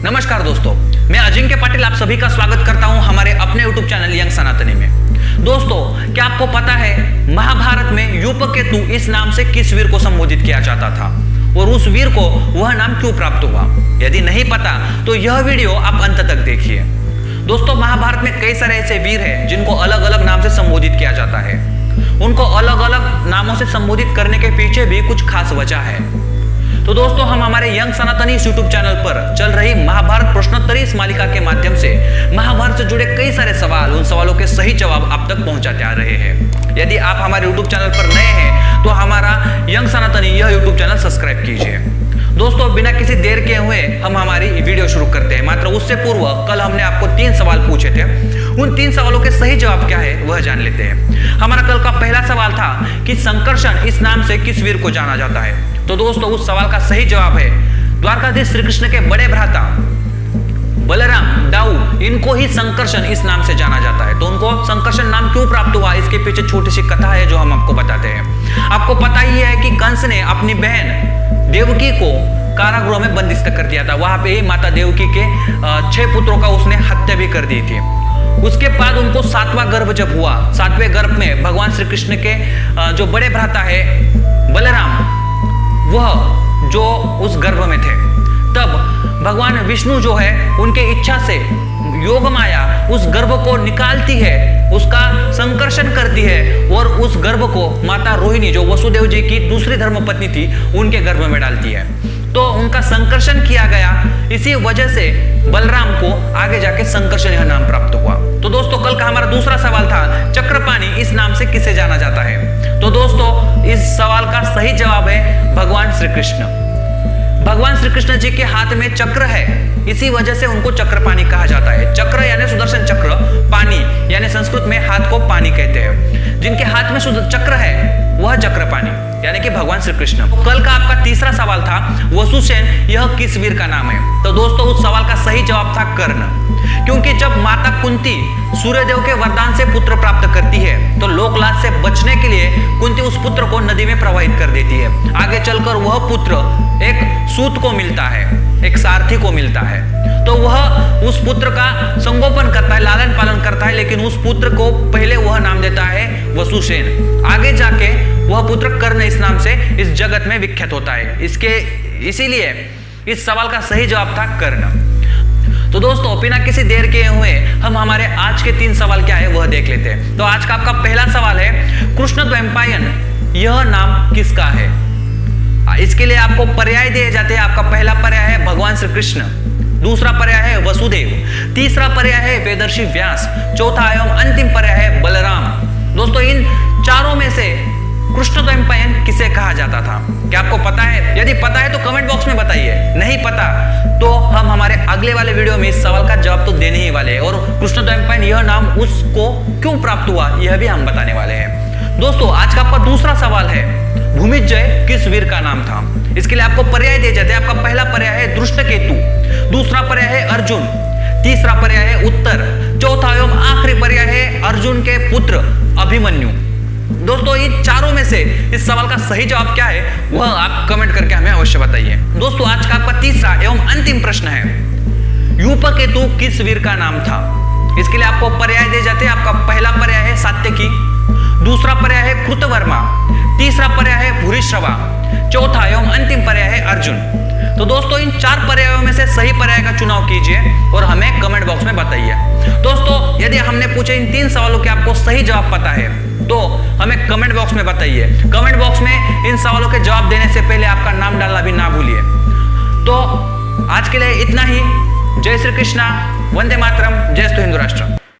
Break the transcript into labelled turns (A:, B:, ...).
A: नमस्कार दोस्तों, मैं अजिंक्य पाटिल आप सभी का स्वागत करता हूं हमारे अपने YouTube चैनल यंग सनातनी में। दोस्तों, क्या आपको पता है महाभारत में यूपकेतु इस नाम से किस वीर को संबोधित किया जाता था और उस वीर को वह नाम क्यों प्राप्त हुआ? यदि नहीं पता तो यह वीडियो आप अंत तक देखिए। दोस्तों, महाभारत में कई सारे ऐसे वीर हैं जिनको अलग अलग नाम से संबोधित किया जाता है। उनको अलग अलग नामों से संबोधित करने के पीछे भी कुछ खास वजह है। तो दोस्तों, हम हमारे यंग सनातनी यूट्यूब चैनल पर चल रही महाभारत प्रश्नोत्तरी इस मालिका के माध्यम से महाभारत से जुड़े कई सारे सवाल, उन सवालों के सही जवाब आप तक पहुंचाते आ रहे हैं। यदि आप हमारे यूट्यूब चैनल पर नए हैं तो हमारा यंग सनातनी यह यूट्यूब चैनल सब्सक्राइब कीजिए। दोस्तों, बिना किसी देर के हुए हम हमारी वीडियो शुरू करते हैं। मात्र उससे पूर्व कल हमने आपको 3 सवाल पूछे थे। उन 3 सवालों के सही जवाब क्या है वह जान लेते हैं। हमारा कल का पहला सवाल था कि संकर्षण इस नाम से किस वीर को जाना जाता है। तो दोस्तों, उस सवाल का सही जवाब है द्वारकाधीश श्री कृष्ण के बड़े भ्राता बलराम दाऊ, इनको ही संकर्षण इस नाम से जाना जाता है। तो उनको संकर्षण नाम क्यों प्राप्त हुआ, इसके पीछे छोटी सी कथा है जो हम आपको बताते हैं। आपको पता ही है कि कंस ने अपनी बहन देवकी को कारागृह में बंदिस्त कर दिया था। वहां पे माता देवकी के 6 पुत्रों का उसने हत्या भी कर दी थी। उसके बाद उनको 7वां गर्भ जब हुआ, 7वें गर्भ में भगवान श्री कृष्ण के जो बड़े भ्राता है बलराम, वह जो उस गर्भ में थे, तब भगवान विष्णु जो है उनके इच्छा से योग माया उस गर्भ को निकालती है, उसका संकर्षण करती है और उस गर्भ को माता रोहिणी जो वसुदेव जी की दूसरी धर्मपत्नी थी उनके गर्भ में डालती है। तो उनका संकर्षण किया गया, इसी वजह से बलराम को आगे जाके संकर्षण यह नाम प्राप्त हुआ। तो दोस्तों, कल का हमारा दूसरा सवाल था चक्रपाणि इस नाम से किसे जाना जाता है। तो दोस्तों, इस सवाल का सही जवाब है भगवान श्री कृष्ण। भगवान श्री कृष्ण जी के हाथ में चक्र है, इसी वजह से उनको चक्रपाणि कहा जाता है। चक्र यानी सुदर्शन चक्र, पानी यानी संस्कृत में हाथ को पानी कहते हैं। जिनके हाथ में चक्र है वह चक्रपाणि यानी कि भगवान श्री कृष्ण। कल का आपका तीसरा सवाल था वसुसेन यह किस वीर का नाम है। तो दोस्तों, उस सवाल का सही जवाब था कर्ण। क्योंकि जब माता कुंती सूर्यदेव के वरदान से पुत्र प्राप्त करती है तो लोकलाज से बचने के लिए कुंती उस पुत्र को नदी में प्रवाहित कर देती है। आगे चलकर वह पुत्र एक सूत को मिलता है, एक सारथी को मिलता है। तो वह उस पुत्र का संगोपन करता है, लालन पालन करता है, लेकिन उस पुत्र को पहले वह नाम देता है वसुसेन। आगे जाके वह पुत्र कर्ण इस नाम से इस जगत में विख्यात होता है। इसीलिए इस सवाल का सही जवाब था कर्ण। तो दोस्तों, बिना किसी देर के हुए हम हमारे आज के 3 सवाल क्या है वह देख लेते हैं। तो आज का आपका पहला सवाल है कृष्णद्वैपायन यह नाम किसका है। इसके लिए आपको पर्याय दिए जाते हैं। आपका पहला पर्याय है भगवान श्री कृष्ण, दूसरा पर्याय है वसुदेव, तीसरा पर्याय है वेदर्षि व्यास, चौथा एवं अंतिम पर्याय है बलराम। दोस्तों, इन चारों में से कृष्णद्वैपायन किसे कहा जाता था? क्या आपको पता है? यदि पता है तो कमेंट बॉक्स में बताइए। नहीं पता तो हम हमारे अगले वाले वीडियो में इस सवाल का जवाब तो देने ही वाले हैं और कृष्णद्वैपायन यह नाम उसको क्यों प्राप्त हुआ यह भी हम बताने वाले हैं। दोस्तों, आज का आपका दूसरा सवाल है भूमिजय किस वीर का नाम था। इसके लिए आपको पर्याय दिए जाते हैं। आपका पहला पर्याय है दृष्टकेतु, दूसरा पर्याय है अर्जुन, तीसरा पर्याय है उत्तर, चौथा एवं आखिरी पर्याय है अर्जुन के पुत्र अभिमन्यु। दोस्तों, इन चारों में से इस सवाल का सही जवाब क्या है वह आप कमेंट करके हमें अवश्य बताइए। दोस्तों, आज का आपका तीसरा एवं अंतिम प्रश्न है यूपकेतु किस वीर का नाम था। इसके लिए आपको पर्याय दिए जाते हैं। आपका पहला पर्याय है सात्यकी, दूसरा पर्याय है कृतवर्मा, तीसरा पर्याय है भूरिश्रवा, चौथा एवं अंतिम पर्याय है अर्जुन। तो दोस्तों, इन 4 पर्यायों में से सही पर्याय का चुनाव कीजिए और हमें कमेंट बॉक्स में बताइए। दोस्तों, यदि हमने पूछे इन 3 सवालों के आपको सही जवाब पता है तो हमें कमेंट बॉक्स में बताइए। कमेंट बॉक्स में इन सवालों के जवाब देने से पहले आपका नाम डालना भी ना भूलिए। तो आज के लिए इतना ही। जय श्री कृष्णा, वंदे मातरम, जय हिंदू राष्ट्र।